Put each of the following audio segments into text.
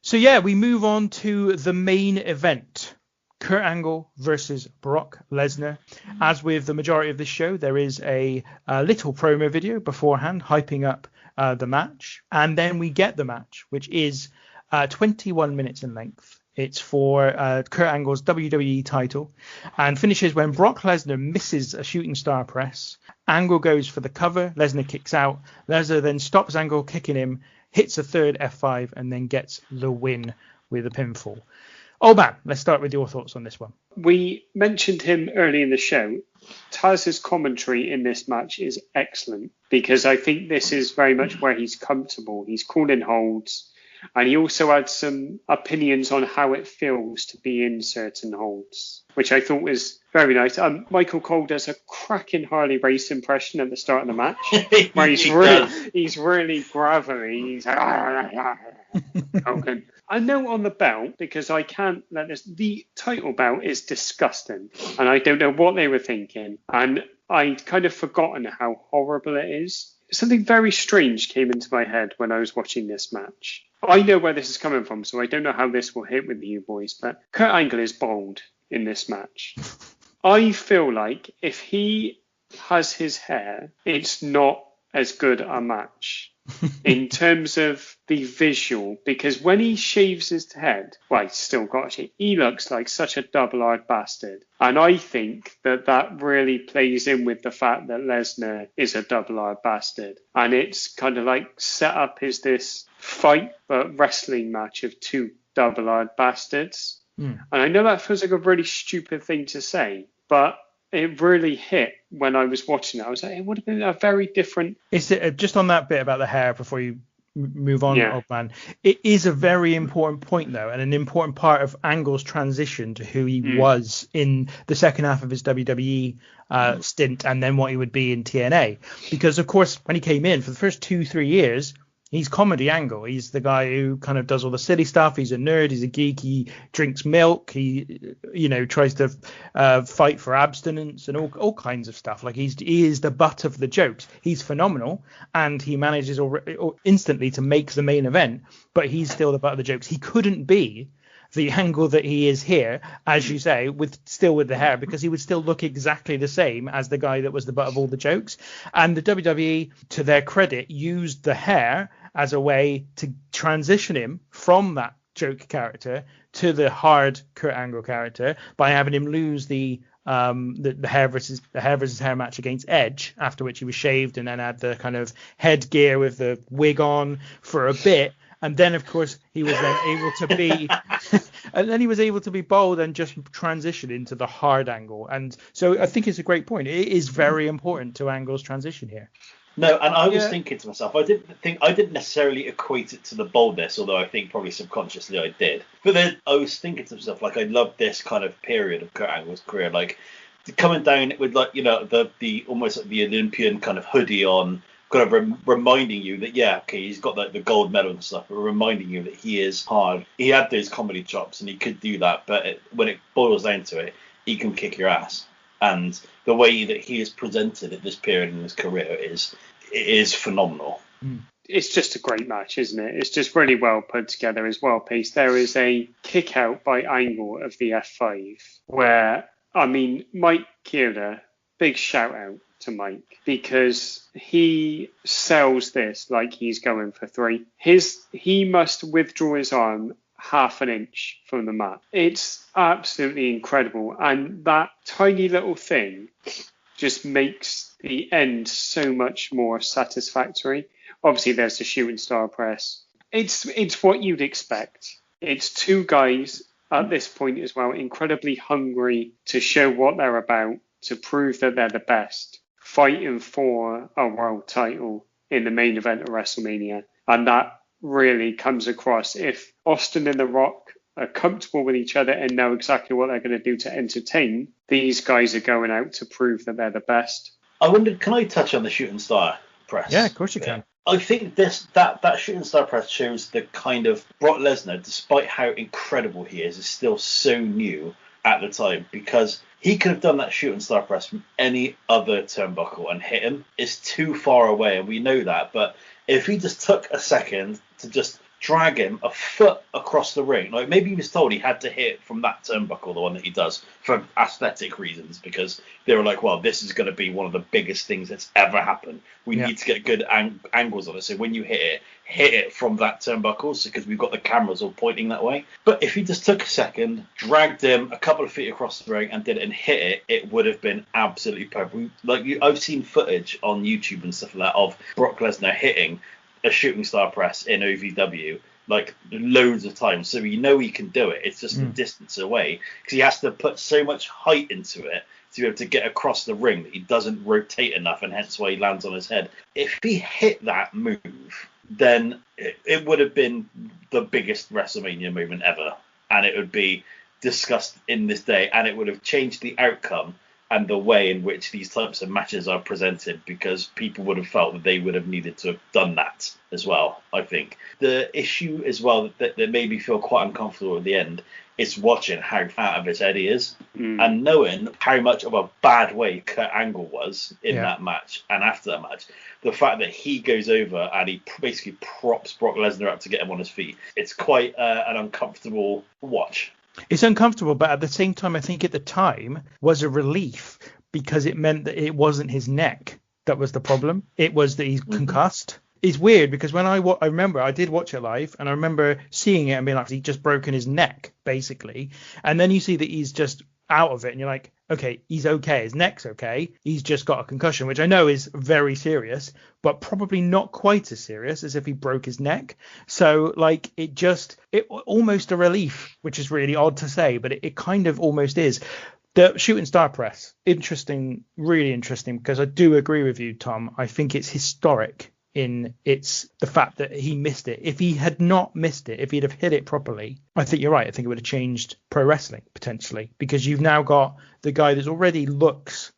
So yeah, we move on to the main event. Kurt Angle versus Brock Lesnar. As with the majority of this show, there is a little promo video beforehand hyping up the match. And then we get the match, which is 21 minutes in length. It's for Kurt Angle's WWE title and finishes when Brock Lesnar misses a shooting star press. Angle goes for the cover. Lesnar kicks out. Lesnar then stops Angle kicking him, hits a third F5, and then gets the win with a pinfall. Oh man, let's start with your thoughts on this one. We mentioned him early in the show. Taz's commentary in this match is excellent because I think this is very much where he's comfortable. He's calling holds, and he also had some opinions on how it feels to be in certain holds, which I thought was very nice. Michael Cole does a cracking Harley Race impression at the start of the match, where he's really gravelly. He's like, okay. I know on the belt, because I can't let this, the title belt is disgusting, and I don't know what they were thinking, and I'd kind of forgotten how horrible it is. Something very strange came into my head when I was watching this match. I know where this is coming from, so I don't know how this will hit with you boys, but Kurt Angle is bald in this match. I feel like if he has his hair, it's not as good a match in terms of the visual, because when he shaves his head, well, he's still got a shave, he looks like such a double-eyed bastard. And I think that really plays in with the fact that Lesnar is a double-eyed bastard. And it's kind of like set up as this fight, but wrestling match of two double-eyed bastards. And I know that feels like a really stupid thing to say, but it really hit when I was watching it. I was like, it would have been a very different... Is it just on that bit about the hair before you move on, Yeah. old man? It is a very important point, though, and an important part of Angle's transition to who he was in the second half of his WWE stint, and then what he would be in TNA. Because, of course, when he came in for the first 2-3 years, he's comedy Angle. He's the guy who kind of does all the silly stuff. He's a nerd. He's a geek. He drinks milk. He, tries to fight for abstinence and all kinds of stuff. Like he is the butt of the jokes. He's phenomenal, and he manages instantly to make the main event. But he's still the butt of the jokes. He couldn't be the Angle that he is here, as you say, with the hair, because he would still look exactly the same as the guy that was the butt of all the jokes. And the WWE, to their credit, used the hair as a way to transition him from that joke character to the hard Kurt Angle character by having him lose the hair versus hair match against Edge, after which he was shaved and then had the kind of headgear with the wig on for a bit. And then, of course, he was then able to be, and then he was able to be bold and just transition into the hard Angle. And so I think it's a great point. It is very important to Angle's transition here. No, and I was thinking to myself, I didn't necessarily equate it to the boldness, although I think probably subconsciously I did. But then I was thinking to myself, like, I love this kind of period of Kurt Angle's career, like coming down with, like, the almost like the Olympian kind of hoodie on, kind of reminding you that, he's got the gold medal and stuff, but reminding you that he is hard. He had those comedy chops and he could do that, but when it boils down to it, he can kick your ass. And the way that he is presented at this period in his career is phenomenal. It's just a great match, isn't it? It's just really well put together, it's well paced. There is a kick out by Angle of the F5 where, Mike Kierda, big shout out to Mike, because he sells this like he's going for 3. He must withdraw his arm half an inch from the mat. It's absolutely incredible, and that tiny little thing just makes the end so much more satisfactory. Obviously, there's the shooting star press. It's what you'd expect. It's two guys at this point as well, incredibly hungry to show what they're about, to prove that they're the best, fighting for a world title in the main event of WrestleMania. And that really comes across. If Austin and The Rock are comfortable with each other and know exactly what they're going to do to entertain, these guys are going out to prove that they're the best. I wondered, can I touch on the shooting star press? Yeah, of course you can. I think that shooting star press shows the kind of Brock Lesnar, despite how incredible he is still so new at the time, because he could have done that shooting star press from any other turnbuckle and hit him. It's too far away, and we know that. But if he just took a second to just drag him a foot across the ring. Like, maybe he was told he had to hit from that turnbuckle, the one that he does, for aesthetic reasons, because they were like, well, this is going to be one of the biggest things that's ever happened. We need to get good angles on it. So when you hit it from that turnbuckle, because we've got the cameras all pointing that way. But if he just took a second, dragged him a couple of feet across the ring and did it and hit it, it would have been absolutely perfect. I've seen footage on YouTube and stuff like that of Brock Lesnar hitting a shooting star press in OVW like loads of times, so you know he can do it. It's just the distance away, because he has to put so much height into it to be able to get across the ring that he doesn't rotate enough, and hence why he lands on his head. If he hit that move, then it would have been the biggest WrestleMania moment ever, and it would be discussed in this day, and it would have changed the outcome and the way in which these types of matches are presented, because people would have felt that they would have needed to have done that as well. I think the issue as well that made me feel quite uncomfortable at the end is watching how out of his head he is, and knowing how much of a bad way Kurt Angle was in that match and after that match. The fact that he goes over and he basically props Brock Lesnar up to get him on his feet, it's quite an uncomfortable watch. It's uncomfortable, but at the same time, I think at the time was a relief, because it meant that it wasn't his neck that was the problem. It was that he's concussed. It's weird, because when I remember I did watch it live, and I remember seeing it and being like, he's just broken his neck, basically. And then you see that he's just out of it, and you're like, okay, he's okay, his neck's okay, he's just got a concussion, which I know is very serious, but probably not quite as serious as if he broke his neck. So like it almost a relief, which is really odd to say, but it kind of almost is. The shooting star press, interesting, really interesting, because I do agree with you, Tom. I think it's historic in the fact that he missed it. If he had not missed it, if he'd have hit it properly, I think you're right. I think it would have changed pro wrestling potentially, because you've now got the guy that already looks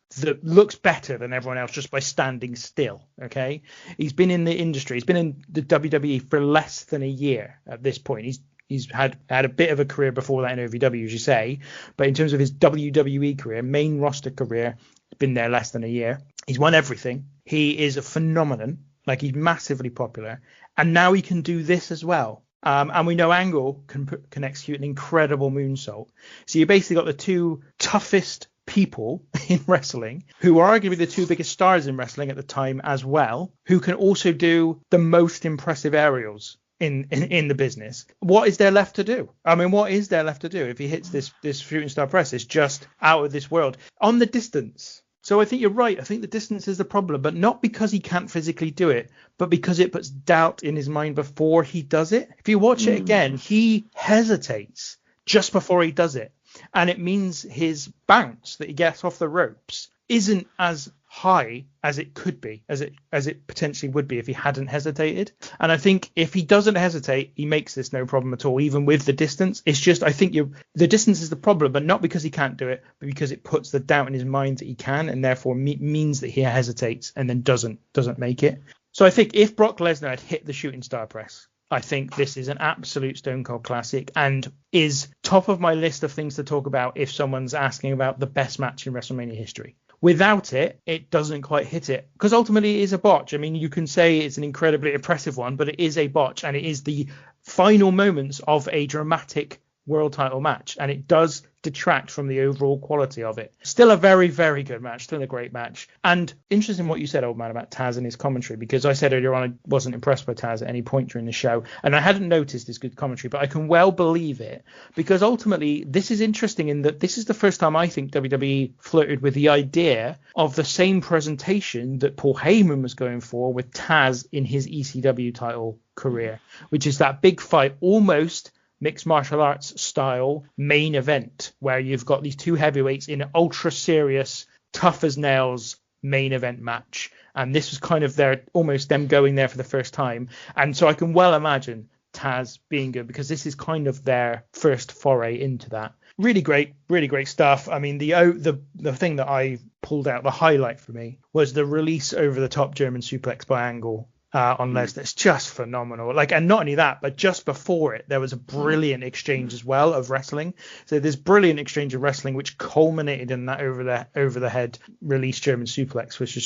better than everyone else just by standing still. Okay, he's been in the industry, he's been in the WWE for less than a year at this point. He's had a bit of a career before that in OVW, as you say, but in terms of his WWE career, main roster career, been there less than a year. He's won everything. He is a phenomenon. Like, he's massively popular, and now he can do this as well. And we know Angle can execute an incredible moonsault. So you basically got the two toughest people in wrestling, who are arguably the two biggest stars in wrestling at the time as well, who can also do the most impressive aerials in the business. What is there left to do? I mean, what is there left to do if he hits this shooting star press? It's just out of this world on the distance. So I think you're right. I think the distance is the problem, but not because he can't physically do it, but because it puts doubt in his mind before he does it. If you watch it again, he hesitates just before he does it. And it means his bounce that he gets off the ropes isn't as high as it could be, as it potentially would be if he hadn't hesitated. And I think if he doesn't hesitate, he makes this no problem at all, even with the distance. It's just, I think the distance is the problem, but not because he can't do it, but because it puts the doubt in his mind that he can, and therefore means that he hesitates and then doesn't make it. So I think if Brock Lesnar had hit the shooting star press, I think this is an absolute Stone Cold classic, and is top of my list of things to talk about if someone's asking about the best match in WrestleMania history. Without it, it doesn't quite hit it, because ultimately it is a botch. I mean, you can say it's an incredibly impressive one, but it is a botch, and it is the final moments of a dramatic world title match, and it does detract from the overall quality of it. Still a very, very good match, still a great match. And interesting what you said, old man, about Taz and his commentary, because I said earlier on I wasn't impressed by Taz at any point during the show, and I hadn't noticed his good commentary, but I can well believe it, because ultimately this is interesting in that this is the first time I think WWE flirted with the idea of the same presentation that Paul Heyman was going for with Taz in his ECW title career, which is that big fight, almost mixed martial arts style main event, where you've got these two heavyweights in an ultra serious, tough as nails main event match. And this was kind of almost them going there for the first time. And so I can well imagine Taz being good, because this is kind of their first foray into that. Really great stuff. I mean, the thing that I pulled out, the highlight for me, was the release over the top German suplex by Angle on Lesnar. It's just phenomenal. Like, and not only that, but just before it, there was a brilliant exchange as well of wrestling. So this brilliant exchange of wrestling, which culminated in that over the head release German suplex, which was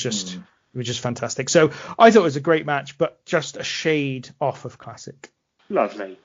just fantastic. So I thought it was a great match, but just a shade off of classic. Lovely.